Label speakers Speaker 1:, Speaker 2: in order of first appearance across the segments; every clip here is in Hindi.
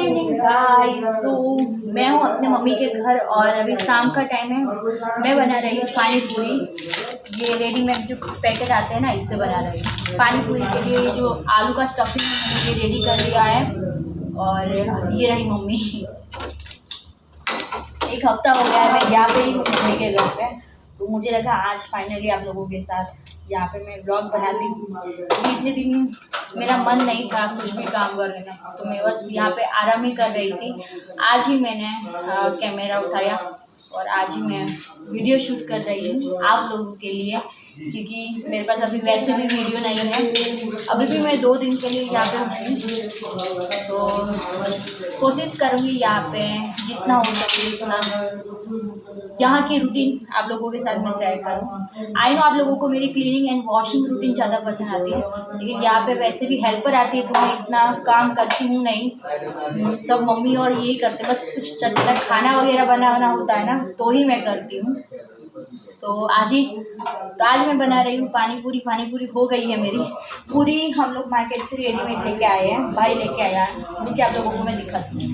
Speaker 1: Evening guys. सो मैं हूँ अपने मम्मी के घर और अभी शाम का टाइम है। मैं बना रही हूँ पानी पूरी। ये रेडीमेड जो पैकेट आते हैं ना, इससे बना रही हूँ पानी पूरी के लिए। जो आलू का स्टफिंग मैंने ये रेडी कर लिया है और ये रही मम्मी। एक हफ्ता हो गया है मैं यहाँ पे ही हूँ मम्मी के घर पे, तो मुझे लगा आज फाइनली आप लोगों के साथ यहाँ पे मैं ब्लॉग बनाती हूँ। इतने दिन मेरा मन नहीं था कुछ भी काम करने का, तो मैं बस यहाँ पे आराम ही कर रही थी। आज ही मैंने कैमरा उठाया और आज ही मैं वीडियो शूट कर रही हूँ आप लोगों के लिए, क्योंकि मेरे पास अभी वैसे भी वीडियो नहीं है। अभी भी मैं 2 दिन के लिए यहाँ पे हूँ, तो कोशिश करूँगी यहाँ पे जितना हो सके उतना यहाँ की रूटीन आप लोगों के साथ मैं शेयर करूँ। आई नो आप लोगों को मेरी क्लीनिंग एंड वॉशिंग रूटीन ज़्यादा पसंद आती है, लेकिन यहाँ पे वैसे भी हेल्पर आती है तो मैं इतना काम करती हूँ नहीं। सब मम्मी और यही करते, बस कुछ चटपटा खाना वगैरह बनाना होता है ना तो ही मैं करती हूँ। तो आज मैं बना रही हूँ पानी पूरी। पानी पूरी हो गई है मेरी पूरी। हम लोग मार्केट से रेडीमेड लेके आए हैं, भाई लेके आया है, क्योंकि आप लोगों को मैं दिखाती हूँ।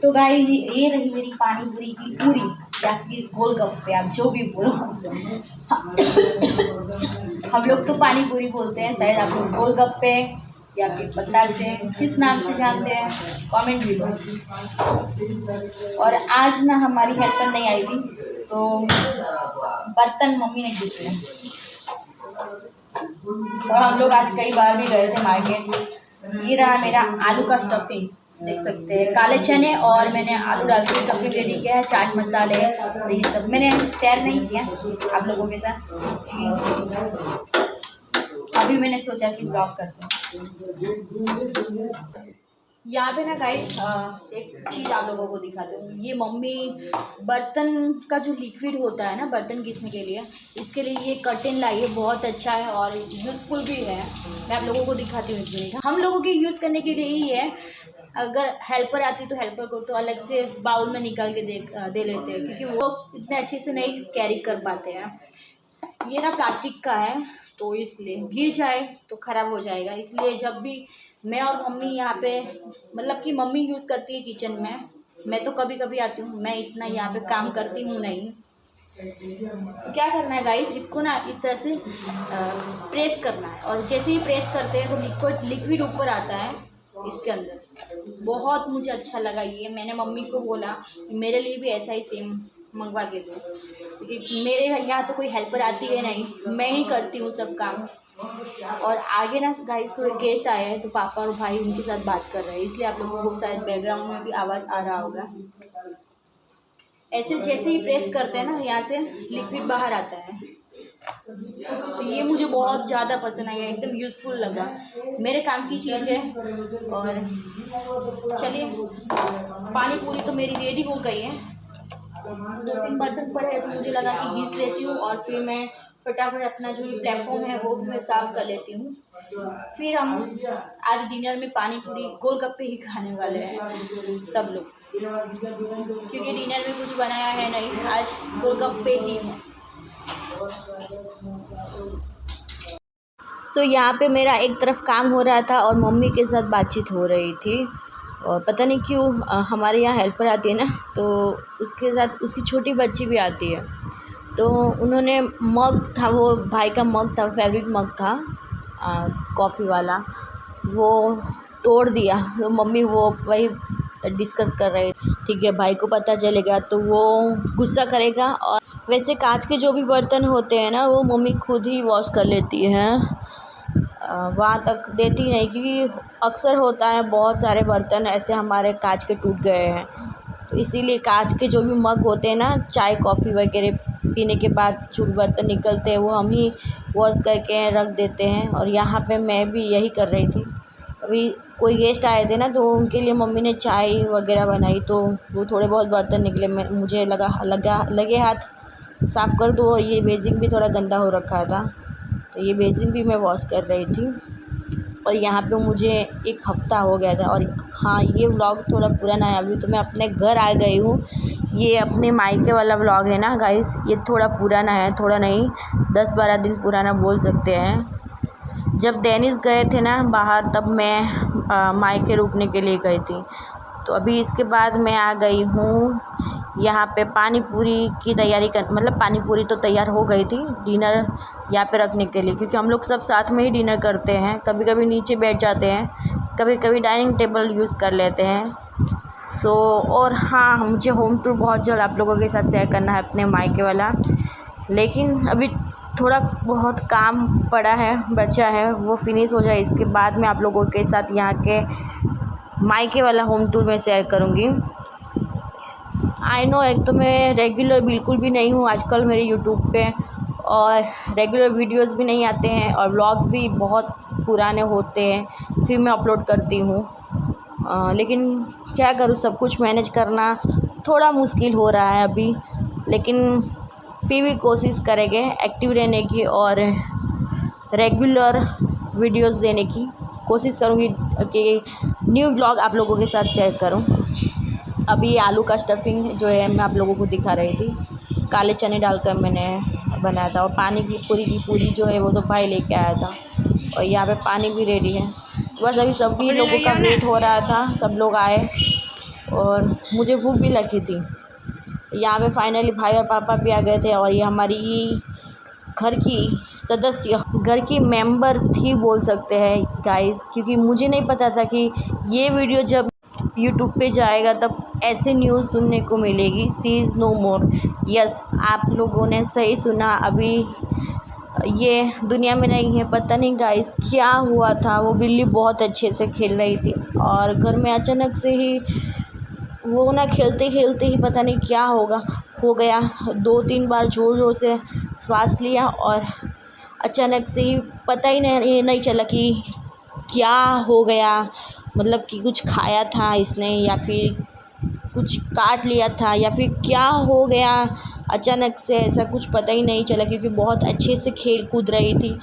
Speaker 1: तो गाइस ये रही मेरी पानी पूरी की पूरी, या फिर गोलगप्पे, आप जो भी बोलो। हम लोग तो पानी पूरी बोलते हैं, शायद आप लोग गोलगप्पे या फिर पत्ता से किस नाम से जानते हैं कमेंट भी दो। और आज ना हमारी हेल्पर नहीं आई थी, तो बर्तन मम्मी ने धुले और हम लोग आज कई बार भी गए थे मार्केट। ये रहा मेरा आलू का स्टफिंग, देख सकते हैं काले चने और मैंने आलू डाल के स्टफिंग रेडी किया है। चाट मसाले और ये सब मैंने शेयर नहीं किया आप लोगों के साथ, अभी मैंने सोचा कि ब्लॉग करते हैं। यहाँ पे ना गाइस एक चीज़ आप लोगों को दिखाते हूँ। ये मम्मी बर्तन का जो लिक्विड होता है ना बर्तन घिसने के लिए, इसके लिए ये कर्टेन लाई है। बहुत अच्छा है और यूज़फुल भी है। मैं आप लोगों को दिखाती हूँ। इसमें हम लोगों के यूज़ करने के लिए ही है। अगर हेल्पर आती तो हेल्पर को तो अलग से बाउल में निकाल के दे लेते हैं, क्योंकि वो इतने अच्छे से नहीं कैरी कर पाते हैं। ये ना प्लास्टिक का है, तो इसलिए गिर जाए तो ख़राब हो जाएगा। इसलिए जब भी मैं और मम्मी यहाँ पे, मतलब कि मम्मी यूज़ करती है किचन में, मैं तो कभी कभी आती हूँ, मैं इतना यहाँ पे काम करती हूँ नहीं। तो क्या करना है गाइस, इसको ना इस तरह से प्रेस करना है, और जैसे ही प्रेस करते हैं तो लिक्विड ऊपर आता है इसके अंदर। बहुत मुझे अच्छा लगा ये। मैंने मम्मी को बोला मेरे लिए भी ऐसा ही सेम मंगवा के दो, क्योंकि मेरे यहाँ तो कोई हेल्पर आती है नहीं, मैं ही करती हूँ सब काम। और आगे ना गाइस थोड़े गेस्ट आए हैं, तो पापा और भाई उनके साथ बात कर रहे हैं, इसलिए आप लोगों को शायद बैकग्राउंड में भी आवाज़ आ रहा होगा। ऐसे जैसे ही प्रेस करते हैं ना, यहाँ से लिक्विड बाहर आता है। तो ये मुझे बहुत ज़्यादा पसंद आया, एकदम यूज़फुल लगा, मेरे काम की चीज़ है। और चलिए पानी पूरी तो मेरी रेडी हो गई है। 2-3 बर्तन पड़े हैं, तो मुझे लगा कि घिस लेती हूँ और फिर मैं फटाफट अपना जो ये प्लेटफॉर्म है वो भी मैं साफ़ कर लेती हूँ। फिर हम आज डिनर में पानी पूरी गोलगप्पे ही खाने वाले हैं सब लोग, क्योंकि डिनर में कुछ बनाया है नहीं, आज गोलगप्पे ही हैं। सो यहाँ पे मेरा एक तरफ काम हो रहा था और मम्मी के साथ बातचीत हो रही थी। और पता नहीं क्यों हमारे यहाँ हेल्पर आती है ना, तो उसके साथ उसकी छोटी बच्ची भी आती है। तो उन्होंने मग था, वो भाई का मग था, फेवरेट मग था कॉफ़ी वाला, वो तोड़ दिया। तो मम्मी वो वही डिस्कस कर रहे, ठीक है भाई को पता चलेगा तो वो गुस्सा करेगा। और वैसे कांच के जो भी बर्तन होते हैं ना, वो मम्मी खुद ही वॉश कर लेती हैं, वहाँ तक देती नहीं, क्योंकि अक्सर होता है बहुत सारे बर्तन ऐसे हमारे कांच के टूट गए हैं। तो इसीलिए कांच के जो भी मग होते हैं ना, चाय कॉफ़ी वगैरह पीने के बाद जो बर्तन निकलते हैं वो हम ही वॉश करके रख देते हैं। और यहाँ पे मैं भी यही कर रही थी। अभी कोई गेस्ट आए थे ना, तो उनके लिए मम्मी ने चाय वगैरह बनाई, तो वो थोड़े बहुत बर्तन निकले। मुझे लगे हाथ साफ़ कर दो, और ये बेसिन भी थोड़ा गंदा हो रखा था, तो ये बेसिन भी मैं वॉश कर रही थी। और यहाँ पे मुझे 1 हफ़्ता हो गया था, और हाँ, ये व्लॉग थोड़ा पुराना है, अभी तो मैं अपने घर आ गई हूँ। ये अपने मायके वाला व्लॉग है ना गाइस, ये थोड़ा पुराना है, थोड़ा नहीं 10-12 दिन पुराना बोल सकते हैं। जब डेनिस गए थे ना बाहर, तब मैं मायके रुकने के लिए गई थी। तो अभी इसके बाद मैं आ गई हूँ यहाँ पे पानी पूरी की तैयारी कर, मतलब पानी पूरी तो तैयार हो गई थी, डिनर यहाँ पे रखने के लिए, क्योंकि हम लोग सब साथ में ही डिनर करते हैं। कभी कभी नीचे बैठ जाते हैं, कभी कभी डाइनिंग टेबल यूज़ कर लेते हैं। और हाँ, मुझे होम टूर बहुत जल्द आप लोगों के साथ शेयर करना है अपने मायके वाला, लेकिन अभी थोड़ा बहुत काम पड़ा है, बचा है, वो फिनिश हो जाए इसके बाद मैं आप लोगों के साथ यहाँ के मायके वाला होम टूर में शेयर करूँगी। आई नो, एक तो मैं रेगुलर बिल्कुल भी नहीं हूँ आजकल मेरे यूट्यूब पे, और रेगुलर वीडियोस भी नहीं आते हैं, और व्लॉग्स भी बहुत पुराने होते हैं फिर मैं अपलोड करती हूँ। लेकिन क्या करूँ, सब कुछ मैनेज करना थोड़ा मुश्किल हो रहा है अभी, लेकिन फिर भी कोशिश करेंगे एक्टिव रहने की और रेगुलर वीडियोस देने की कोशिश करूँगी कि न्यू व्लॉग आप लोगों के साथ शेयर करूँ। अभी आलू का स्टफिंग जो है मैं आप लोगों को दिखा रही थी, काले चने डालकर मैंने बनाया था, और पानी की पूरी जो है वो तो भाई लेके आया था, और यहाँ पे पानी भी रेडी है। तो बस अभी सभी लोगों का वेट हो रहा था, सब लोग आए और मुझे भूख भी लगी थी। यहाँ पे फाइनली भाई और पापा भी आ गए थे, और ये हमारी घर की सदस्य, घर की मेंबर थी बोल सकते हैं गाइस, क्योंकि मुझे नहीं पता था कि ये वीडियो जब यूट्यूब पे जाएगा तब ऐसे न्यूज़ सुनने को मिलेगी, she is no more. Yes, आप लोगों ने सही सुना, अभी ये दुनिया में नहीं है। पता नहीं गाइस क्या हुआ था, वो बिल्ली बहुत अच्छे से खेल रही थी और घर में अचानक से ही वो ना खेलते खेलते ही पता नहीं क्या हो गया, 2-3 बार ज़ोर ज़ोर से श्वास लिया और अचानक से ही पता ही नहीं चला कि क्या हो गया। मतलब कि कुछ खाया था इसने, या फिर कुछ काट लिया था, या फिर क्या हो गया अचानक से, ऐसा कुछ पता ही नहीं चला, क्योंकि बहुत अच्छे से खेल कूद रही थी।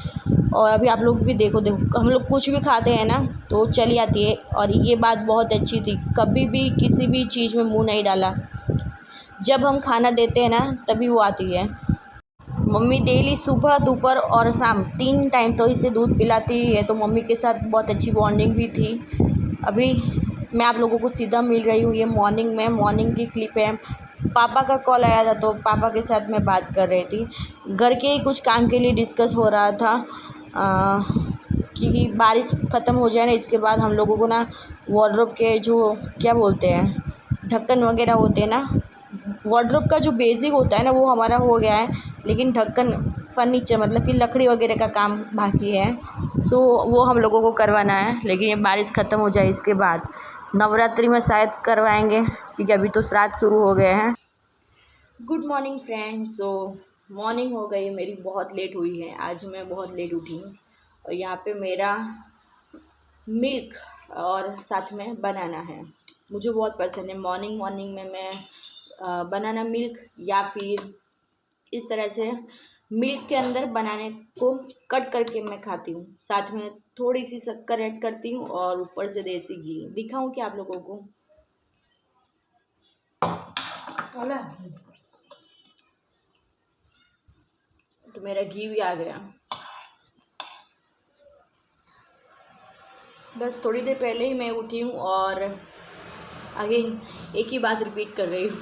Speaker 1: और अभी आप लोग भी देखो, हम लोग कुछ भी खाते हैं ना तो चली आती है, और ये बात बहुत अच्छी थी, कभी भी किसी भी चीज़ में मुँह नहीं डाला। जब हम खाना देते हैं ना तभी वो आती है। मम्मी डेली सुबह, दोपहर और शाम 3 टाइम तो इसे दूध पिलाती ही है, तो मम्मी के साथ बहुत अच्छी बॉन्डिंग भी थी। अभी मैं आप लोगों को सीधा मिल रही हूँ, ये मॉर्निंग की क्लिप है। पापा का कॉल आया था तो पापा के साथ मैं बात कर रही थी, घर के ही कुछ काम के लिए डिस्कस हो रहा था कि बारिश ख़त्म हो जाए ना, इसके बाद हम लोगों को ना वार्डरोब के जो क्या बोलते हैं ढक्कन वगैरह होते हैं ना, वार्डरोब का जो बेसिक होता है ना वो हमारा हो गया है, लेकिन ढक्कन फर्नीचर मतलब कि लकड़ी वगैरह का काम बाकी है। सो वो हम लोगों को करवाना है, लेकिन ये बारिश ख़त्म हो जाए इसके बाद नवरात्रि में शायद करवाएंगे, क्योंकि अभी तो श्राद्ध शुरू हो गए हैं। Good morning friends. सो मॉर्निंग हो गई मेरी, बहुत लेट हुई है, आज मैं बहुत लेट उठी हूँ, और यहाँ पे मेरा मिल्क और साथ में बनाना है। मुझे बहुत पसंद है मॉर्निंग में मैं बनाना मिल्क, या फिर इस तरह से मिल्क के अंदर बनाने को कट करके मैं खाती हूँ, साथ में थोड़ी सी शक्कर ऐड करती हूँ और ऊपर से देसी घी। दिखाऊं क्या आप लोगों को? तो मेरा घी भी आ गया। बस थोड़ी देर पहले ही मैं उठी हूँ और अगेन एक ही बात रिपीट कर रही हूँ।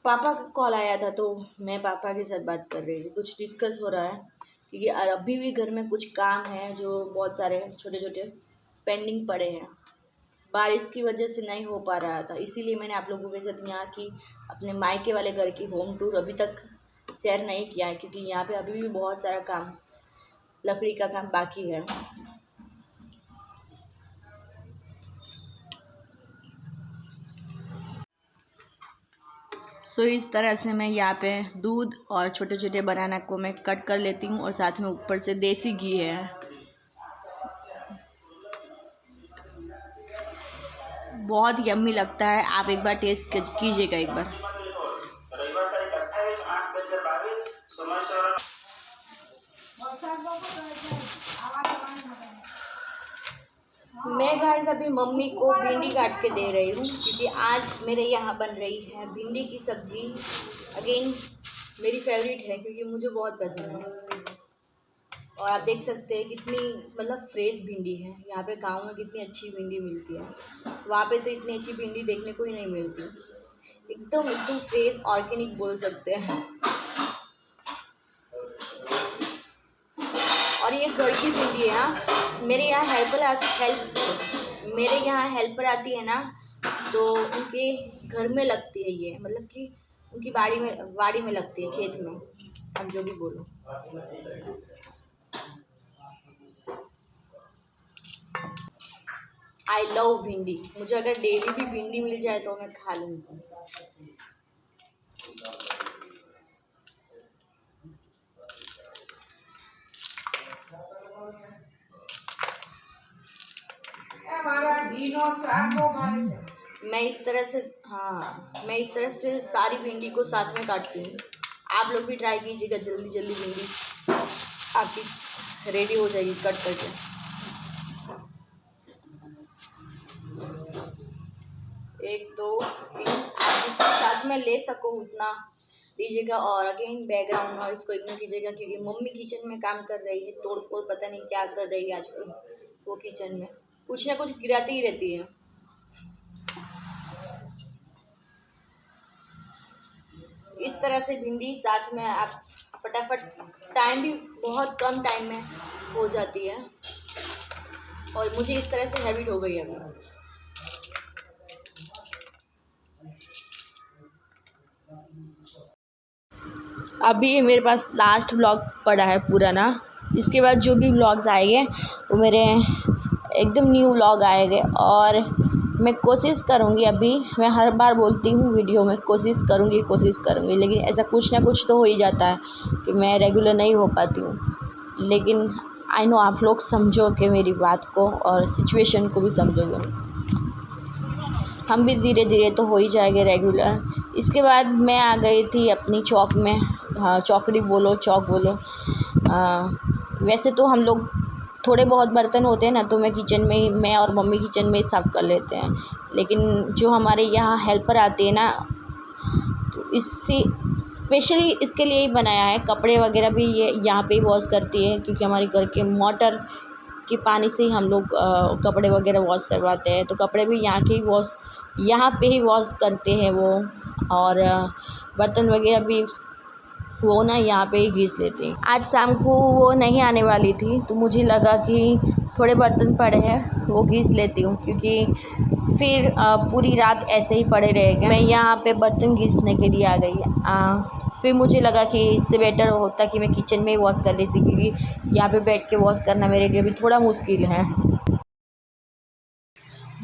Speaker 1: पापा का कॉल आया था तो मैं पापा के साथ बात कर रही थी, कुछ डिस्कस हो रहा है, क्योंकि अभी भी घर में कुछ काम है जो बहुत सारे छोटे छोटे पेंडिंग पड़े हैं। बारिश की वजह से नहीं हो पा रहा था, इसीलिए मैंने आप लोगों के साथ यहाँ की अपने मायके वाले घर की होम टूर अभी तक शेयर नहीं किया है, क्योंकि यहाँ पे अभी भी बहुत सारा काम, लकड़ी का काम बाकी है। सो इस तरह से मैं यहाँ पे दूध और छोटे छोटे बनाना को मैं कट कर लेती हूँ, और साथ में ऊपर से देसी घी है। बहुत यम्मी लगता है, आप एक बार टेस्ट कीजिएगा एक बार। अभी मम्मी को भिंडी काट के दे रही हूँ क्योंकि आज मेरे यहाँ बन रही है भिंडी की सब्जी। अगेन मेरी फेवरेट है क्योंकि मुझे बहुत पसंद है। और आप देख सकते हैं कितनी मतलब फ्रेश भिंडी है। यहाँ पे गांव में कितनी अच्छी भिंडी मिलती है, वहाँ पे तो इतनी अच्छी भिंडी देखने को ही नहीं मिलती। एकदम एकदम फ्रेश ऑर्गेनिक बोल सकते हैं। और ये घर की भिंडी है। हाँ, मेरे यहाँ हेल्पर आती है ना, तो उनके घर में लगती है ये, मतलब कि उनकी बाड़ी में लगती है, खेत में, अब जो भी बोलो। आई लव भिंडी। मुझे अगर डेली भी भिंडी मिल जाए तो मैं खा लूँगी। मैं इस तरह से सारी भिंडी को साथ में काटती हूँ। आप लोग भी ट्राई कीजिएगा, जल्दी जल्दी भिंडी आपकी रेडी हो जाएगी कट करके। 1 2 3 आप जितना साथ में ले सको उतना लीजिएगा। और अगेन बैकग्राउंड नॉइस को इग्नोर कीजिएगा क्योंकि मम्मी किचन में काम कर रही है, तोड़ फोड़ पता नहीं क्या कर रही है आजकल वो किचन में, कुछ ना कुछ गिराती ही रहती है। इस तरह से भिंडी साथ में आप फटाफट, टाइम भी बहुत कम टाइम में हो जाती है और मुझे इस तरह से हैबिट हो गई है अभी मेरे पास लास्ट व्लॉग पड़ा है पूरा ना। इसके बाद जो भी व्लॉग्स आएंगे वो मेरे एकदम न्यू व्लॉग आएंगे। और मैं कोशिश करूँगी, अभी मैं हर बार बोलती हूँ वीडियो में कोशिश करूँगी, लेकिन ऐसा कुछ ना कुछ तो हो ही जाता है कि मैं रेगुलर नहीं हो पाती हूँ। लेकिन आई नो आप लोग समझोगे मेरी बात को और सिचुएशन को भी समझोगे। हम भी धीरे धीरे तो हो ही जाएंगे रेगुलर। इसके बाद मैं आ गई थी अपनी चौक में, हाँ चौकड़ी बोलो, चौक बोलो। वैसे तो हम लोग थोड़े बहुत बर्तन होते हैं ना, तो मैं और मम्मी किचन में ही साफ़ कर लेते हैं। लेकिन जो हमारे यहाँ हेल्पर आती है ना, तो इससे स्पेशली इसके लिए ही बनाया है। कपड़े वगैरह भी ये यहाँ पे ही वॉश करती है क्योंकि हमारे घर के मोटर के पानी से ही हम लोग कपड़े वगैरह वॉश करवाते हैं। तो कपड़े भी यहाँ पे ही वॉश करते हैं वो। और बर्तन वगैरह भी वो ना यहाँ पे ही घिस लेते हैं। आज शाम को वो नहीं आने वाली थी, तो मुझे लगा कि थोड़े बर्तन पड़े हैं वो घिस लेती हूँ, क्योंकि फिर पूरी रात ऐसे ही पड़े रहेंगे। मैं यहाँ पे बर्तन घिसने के लिए आ गई। फिर मुझे लगा कि इससे बेटर होता कि मैं किचन में ही वॉश कर लेती, क्योंकि यहाँ पे बैठ के वॉश करना मेरे लिए भी थोड़ा मुश्किल है।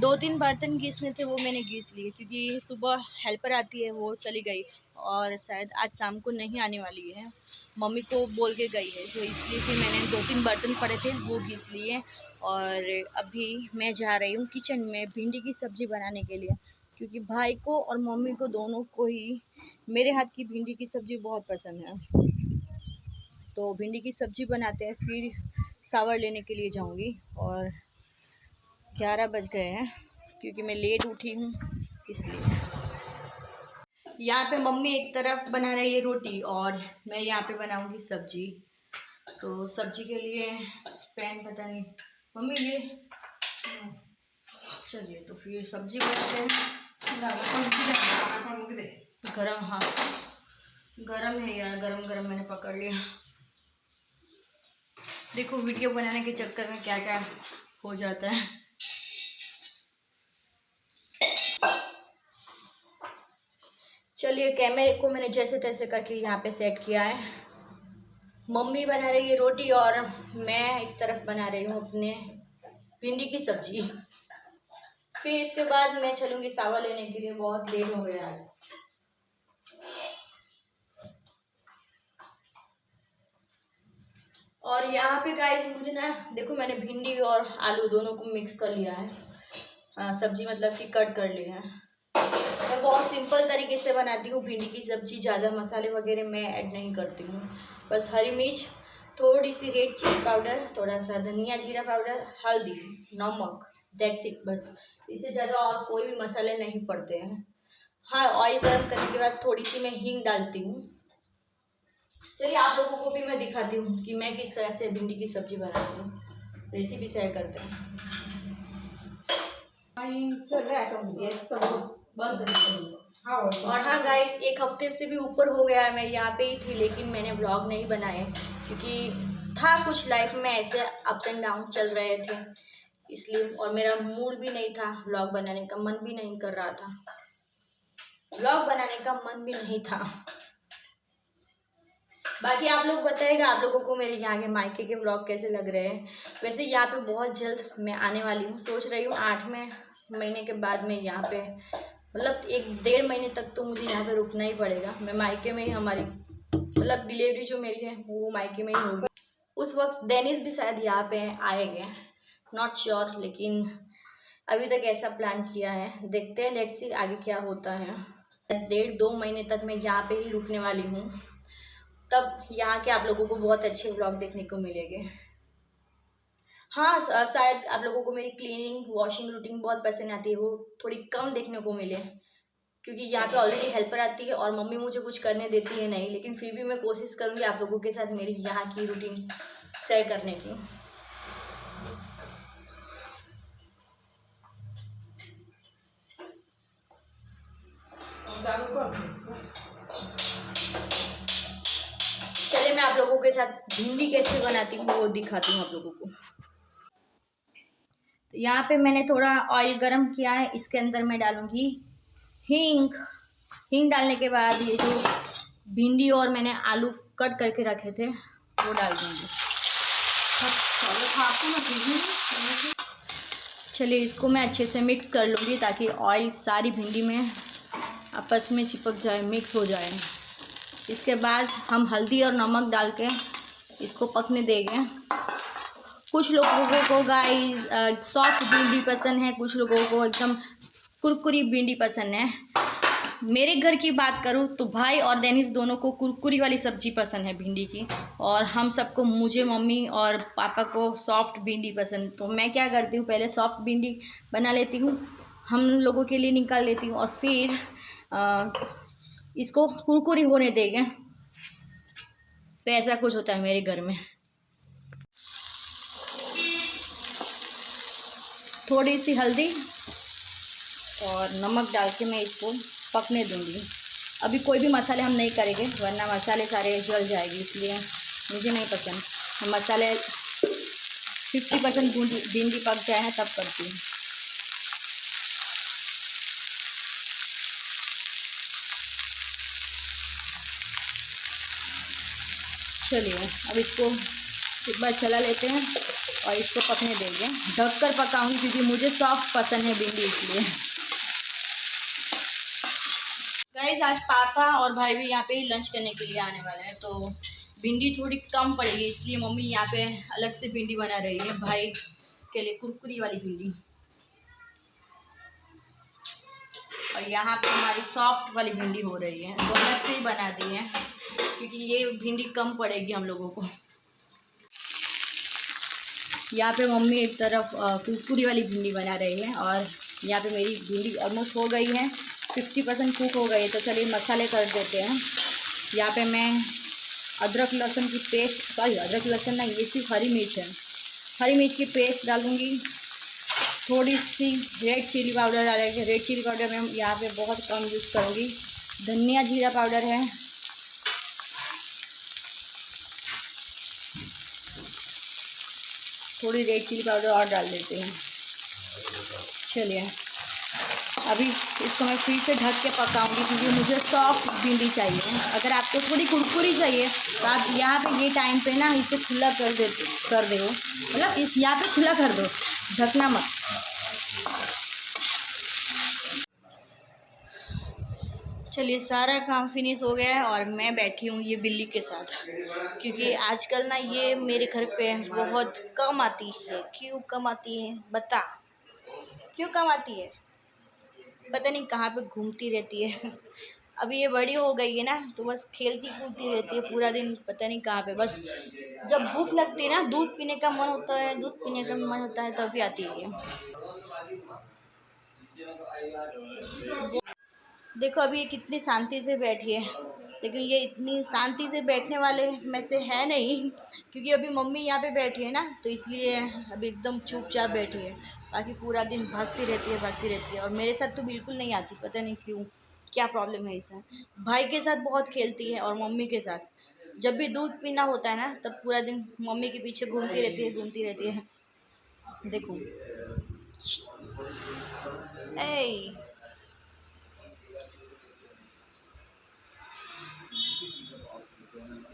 Speaker 1: 2-3 बर्तन घिसने थे, वो मैंने घिस लिए क्योंकि सुबह हेल्पर आती है, वो चली गई और शायद आज शाम को नहीं आने वाली है, मम्मी को बोल के गई है। तो इसलिए फिर मैंने 2-3 बर्तन पड़े थे वो घिस लिए। और अभी मैं जा रही हूँ किचन में भिंडी की सब्ज़ी बनाने के लिए, क्योंकि भाई को और मम्मी को दोनों को ही मेरे हाथ की भिंडी की सब्ज़ी बहुत पसंद है। तो भिंडी की सब्ज़ी बनाते हैं, फिर सावर लेने के लिए जाऊँगी। और 11 बज गए हैं क्योंकि मैं लेट उठी हूँ, इसलिए। यहाँ पे मम्मी एक तरफ बना रही है रोटी और मैं यहाँ पे बनाऊँगी सब्जी। तो सब्जी के लिए पैन पता नहीं मम्मी ये, चलिए तो फिर सब्जी बनाते हैं। गरम, हाँ गरम है यार, गरम मैंने पकड़ लिया। देखो वीडियो बनाने के चक्कर में क्या क्या हो जाता है। चलिए कैमरे को मैंने जैसे तैसे करके यहाँ पे सेट किया है। मम्मी बना रही है रोटी और मैं एक तरफ बना रही हूँ अपने भिंडी की सब्जी। फिर इसके बाद मैं चलूँगी सावा लेने के लिए, बहुत लेट हो गया आज। और यहाँ पे गाइस मुझे ना देखो, मैंने भिंडी और आलू दोनों को मिक्स कर लिया है। सब्जी मतलब कि कट कर लिया है। मैं बहुत सिंपल तरीके से बनाती हूँ भिंडी की सब्ज़ी, ज़्यादा मसाले वगैरह मैं ऐड नहीं करती हूँ। बस हरी मिर्च, थोड़ी सी रेड चिली पाउडर, थोड़ा सा धनिया जीरा पाउडर, हल्दी, नमक, दैट्स इट बस। इससे ज़्यादा और कोई भी मसाले नहीं पड़ते हैं। हाँ, ऑयल गर्म करने के बाद थोड़ी सी मैं हींग डालती हूँ। चलिए आप लोगों को भी मैं दिखाती हूँ कि मैं किस तरह से भिंडी की सब्जी बनाती हूँ। रेसिपी शेयर करते हैं। और हाँ गाइस, एक हफ्ते से भी ऊपर हो गया है मैं यहाँ पे ही थी, लेकिन मैंने व्लॉग नहीं बनाए क्योंकि था कुछ लाइफ में ऐसे अप्स एंड डाउन चल रहे थे इसलिए, और मेरा मूड भी नहीं था, व्लॉग बनाने का मन भी नहीं कर रहा था, व्लॉग बनाने का मन भी नहीं था। बाकी आप लोग बताइएगा आप लोगों को मेरे यहाँ के मायके के व्लॉग कैसे लग रहे हैं। वैसे यहाँ पे बहुत जल्द मैं आने वाली हूँ, सोच रही हूँ 8वें महीने के बाद में यहाँ पे, मतलब 1-1.5 महीने तक तो मुझे यहाँ पे रुकना ही पड़ेगा। मैं मायके में ही, हमारी मतलब डिलीवरी जो मेरी है वो मायके में ही होगी। उस वक्त डेनिस भी शायद यहाँ पे आएंगे, नॉट श्योर, लेकिन अभी तक ऐसा प्लान किया है, देखते हैं, लेट्स सी आगे क्या होता है। 1.5-2 महीने तक मैं यहाँ पे ही रुकने वाली हूँ, तब यहाँ के आप लोगों को बहुत अच्छे व्लॉग देखने को मिलेंगे। हाँ, शायद आप लोगों को मेरी क्लीनिंग वॉशिंग रूटीन बहुत पसंद आती है, वो थोड़ी कम देखने को मिले क्योंकि यहाँ पे ऑलरेडी हेल्पर आती है और मम्मी मुझे कुछ करने देती है नहीं, लेकिन फिर भी मैं कोशिश करूँगी आप लोगों के साथ मेरी यहाँ की रूटीन शेयर करने की। चलिए मैं आप लोगों के साथ भिंडी कैसे बनाती हूँ वो दिखाती हूँ आप लोगों को। तो यहाँ पे मैंने थोड़ा ऑयल गरम किया है, इसके अंदर मैं डालूँगी हींग। हींग डालने के बाद ये जो भिंडी और मैंने आलू कट करके रखे थे वो डाल दूँगी। चलिए इसको मैं अच्छे से मिक्स कर लूँगी ताकि ऑयल सारी भिंडी में आपस में चिपक जाए, मिक्स हो जाए। इसके बाद हम हल्दी और नमक डाल के इसको पकने देंगे। कुछ लोगों को गाइस सॉफ्ट भिंडी पसंद है, कुछ लोगों को एकदम कुरकुरी भिंडी पसंद है। मेरे घर की बात करूँ तो भाई और डेनिस दोनों को कुरकुरी वाली सब्ज़ी पसंद है भिंडी की, और हम सबको, मुझे, मम्मी और पापा को सॉफ्ट भिंडी पसंद। तो मैं क्या करती हूँ, पहले सॉफ्ट भिंडी बना लेती हूँ, हम लोगों के लिए निकाल लेती हूँ, और फिर इसको कुरकुरी होने देंगे। तो ऐसा कुछ होता है मेरे घर में। थोड़ी सी हल्दी और नमक डाल के मैं इसको पकने दूंगी। अभी कोई भी मसाले हम नहीं करेंगे वरना मसाले सारे जल जाएंगे, इसलिए मुझे नहीं पसंद। हम मसाले 50% भिंडी पक जाए ना तब करती हूँ। चलिए अब इसको एक बार चला लेते हैं और इसको पकने देंगे। ढककर पकाऊंगी क्योंकि मुझे सॉफ्ट पसंद है भिंडी, इसलिए। गाइस आज पापा और भाई भी यहाँ पे लंच करने के लिए आने वाले हैं, तो भिंडी थोड़ी कम पड़ेगी, इसलिए मम्मी यहाँ पे अलग से भिंडी बना रही है भाई के लिए, कुरकुरी वाली भिंडी। और यहाँ पे हमारी सॉफ्ट वाली भिंडी हो रही है, वो अलग से ही बना दी है क्योंकि ये भिंडी कम पड़ेगी हम लोगों को। यहाँ पे मम्मी एक तरफ कुरकुरी वाली भिंडी बना रही है और यहाँ पे मेरी भिंडी ऑलमोस्ट हो गई है, 50% कुक हो गई है। तो चलिए मसाले कर देते हैं। यहाँ पे मैं अदरक लहसुन की पेस्ट, सॉरी अदरक लहसुन नहीं, ये सिर्फ हरी मिर्च है, हरी मिर्च की पेस्ट डालूँगी। थोड़ी सी रेड चिली पाउडर डालेंगे, रेड चिली पाउडर मैं यहाँ पे बहुत कम यूज़ करूँगी। धनिया जीरा पाउडर है, थोड़ी रेड चिली पाउडर और डाल देते हैं। चलिए अभी इसको मैं फिर से ढक के पकाऊंगी क्योंकि मुझे सॉफ्ट भिंडी चाहिए। अगर आपको थोड़ी कुरकुरी चाहिए तो आप यहाँ पे ये टाइम पे ना इसे खुला कर दो, मतलब इस यहाँ पे खुला कर दो, ढकना मत। चलिए सारा काम फिनिश हो गया है और मैं बैठी हूँ ये बिल्ली के साथ, क्योंकि आजकल ना ये मेरे घर पे बहुत कम आती है। क्यों कम आती है बता, क्यों कम आती है? पता नहीं कहाँ पे घूमती रहती है। अभी ये बड़ी हो गई है ना तो बस खेलती कूदती रहती है पूरा दिन, पता नहीं कहाँ पे। बस जब भूख लगती है ना, दूध पीने का मन होता है, दूध पीने का मन होता है तभी आती है। देखो अभी ये कितनी शांति से बैठी है, लेकिन ये इतनी शांति से बैठने वाले में से है नहीं, क्योंकि अभी मम्मी यहाँ पे बैठी है ना, तो इसलिए अभी एकदम चुपचाप बैठी है। बाकी पूरा दिन भागती रहती है और मेरे साथ तो बिल्कुल नहीं आती, पता नहीं क्यों, क्या प्रॉब्लम है इसे। भाई के साथ बहुत खेलती है और मम्मी के साथ। जब भी दूध पीना होता है ना, तब पूरा दिन मम्मी के पीछे घूमती रहती है। देखो ए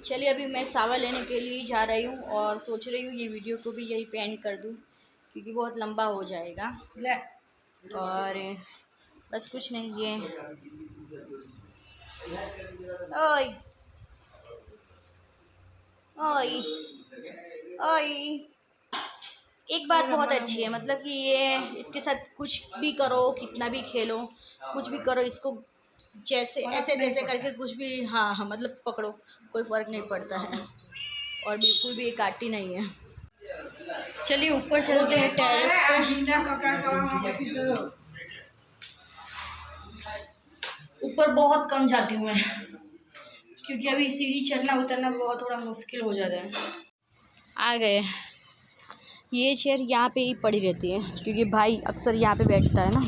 Speaker 1: चलिए, अभी मैं सावा लेने के लिए जा रही हूँ और सोच रही हूँ ये वीडियो को भी यही पे एंड कर दूँ, क्योंकि बहुत लंबा हो जाएगा। और बस कुछ नहीं, ये ओए ओए ओए एक बात बहुत अच्छी है, मतलब कि ये इसके साथ कुछ भी करो, कितना भी खेलो, कुछ भी करो, इसको जैसे ऐसे तैसे करके कुछ भी, हाँ हाँ, मतलब पकड़ो, कोई फ़र्क नहीं पड़ता है और बिल्कुल भी ये काटती नहीं है। चलिए ऊपर चलते हैं टेरेस पे। ऊपर बहुत कम जाती हूँ मैं, क्योंकि अभी सीढ़ी चढ़ना उतरना बहुत थोड़ा मुश्किल हो जाता है। आ गए। ये चेयर यहाँ पे ही पड़ी रहती है, क्योंकि भाई अक्सर यहाँ पे बैठता है ना।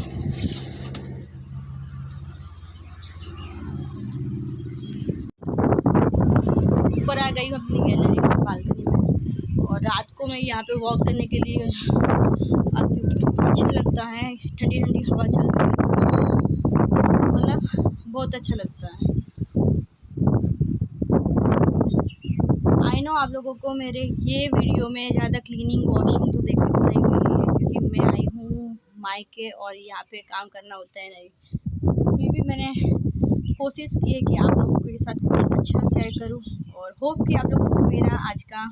Speaker 1: ऊपर आ गई हूँ अपनी गैलरी में, बालकनी में, और रात को मैं यहाँ पे वॉक करने के लिए आती हूँ। अच्छा लगता है, ठंडी ठंडी हवा चलती है, मतलब बहुत अच्छा लगता है। आई नो आप लोगों को मेरे ये वीडियो में ज़्यादा क्लीनिंग वॉशिंग तो देखने को नहीं मिली है, क्योंकि मैं आई हूँ मायके और यहाँ पे काम करना होता है नहीं। फिर भी मैंने कोशिश की है कि आप लोगों के साथ कुछ अच्छा शेयर करूँ, और होप कि आप लोगों को मेरा आज का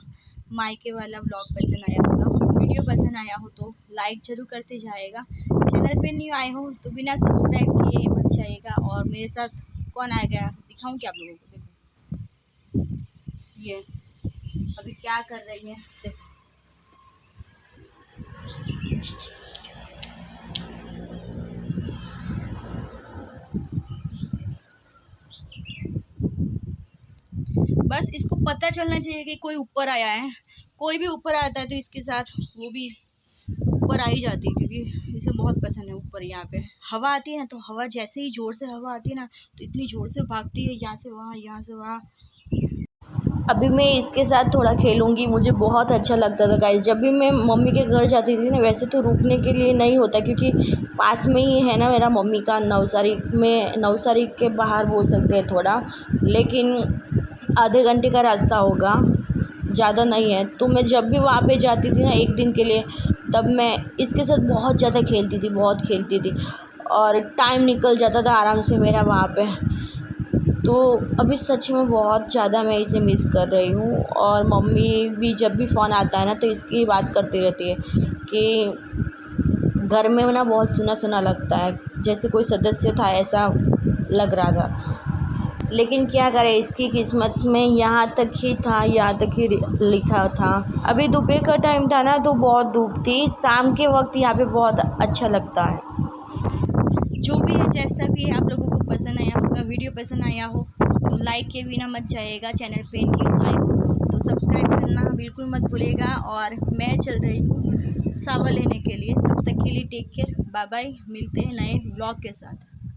Speaker 1: मायके वाला व्लॉग पसंद आया होगा। वीडियो पसंद आया हो तो लाइक ज़रूर करते जाएगा। चैनल पे न्यू आए हो तो बिना सब्सक्राइब किए मत जाइएगा। और मेरे साथ कौन आएगा दिखाऊँ क्या आप लोगों को? देखो ये अभी क्या कर रही है, देखो। बस इसको पता चलना चाहिए कि कोई ऊपर आया है। कोई भी ऊपर आता है तो इसके साथ वो भी ऊपर आ ही जाती है, क्योंकि इसे बहुत पसंद है ऊपर। यहाँ पे हवा आती है ना, तो हवा जैसे ही ज़ोर से हवा आती है ना, तो इतनी ज़ोर से भागती है, यहाँ से वहाँ, यहाँ से वहाँ। अभी मैं इसके साथ थोड़ा खेलूँगी, मुझे बहुत अच्छा लगता था गाइस। जब भी मैं मम्मी के घर जाती थी ना, वैसे तो रुकने के लिए नहीं होता, क्योंकि पास में ही है ना मेरा मम्मी का नवसारी में, नवसारी के बाहर बोल सकते हैं थोड़ा, लेकिन आधे घंटे का रास्ता होगा, ज़्यादा नहीं है। तो मैं जब भी वहाँ पे जाती थी ना एक दिन के लिए, तब मैं इसके साथ बहुत ज़्यादा खेलती थी, बहुत खेलती थी, और टाइम निकल जाता था आराम से मेरा वहाँ पे। तो अभी सच में बहुत ज़्यादा मैं इसे मिस कर रही हूँ। और मम्मी भी जब भी फ़ोन आता है ना, तो इसकी बात करती रहती है कि घर में ना बहुत सुना सुना लगता है, जैसे कोई सदस्य था ऐसा लग रहा था। लेकिन क्या करें, इसकी किस्मत में यहाँ तक ही था, यहाँ तक ही लिखा था। अभी दोपहर का टाइम था ना, तो बहुत धूप थी। शाम के वक्त यहाँ पे बहुत अच्छा लगता है। जो भी है, जैसा भी है, आप लोगों को पसंद आया होगा, वीडियो पसंद आया हो तो लाइक के बिना मत जाइएगा। चैनल पे न्यू आए हो तो सब्सक्राइब करना बिल्कुल मत भूलिएगा। और मैं चल रही हूँ सावा लेने के लिए, तब तक के लिए टेक केयर, बाय बाय। मिलते हैं नए व्लॉग के साथ।